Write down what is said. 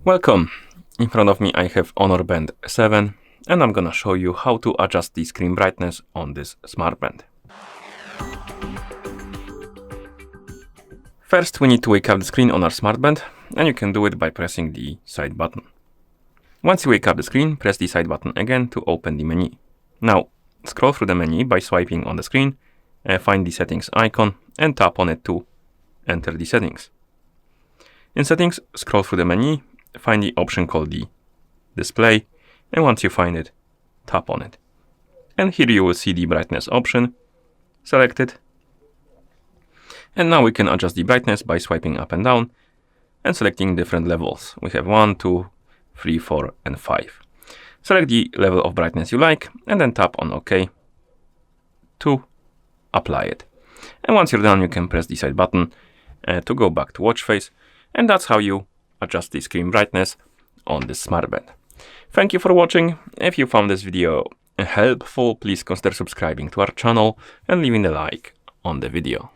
Welcome! In front of me I have Honor Band 7 and I'm gonna show you how to adjust the screen brightness on this smartband. First we need to wake up the screen on our smartband, and you can do it by pressing the side button. Once you wake up the screen, press the side button again to open the menu. Now scroll through the menu by swiping on the screen, find the settings icon and tap on it to enter the settings. In settings, scroll through the menu, find the option called the display, and once you find it, tap on it. And here you will see the brightness option. Select it. And now we can adjust the brightness by swiping up and down and selecting different levels. We have 1, 2, 3, 4, and 5. Select the level of brightness you like and then tap on OK to apply it. And once you're done, you can press the side button to go back to watch face. And that's how you adjust the screen brightness on this smartband. Thank you for watching. If you found this video helpful, please consider subscribing to our channel and leaving a like on the video.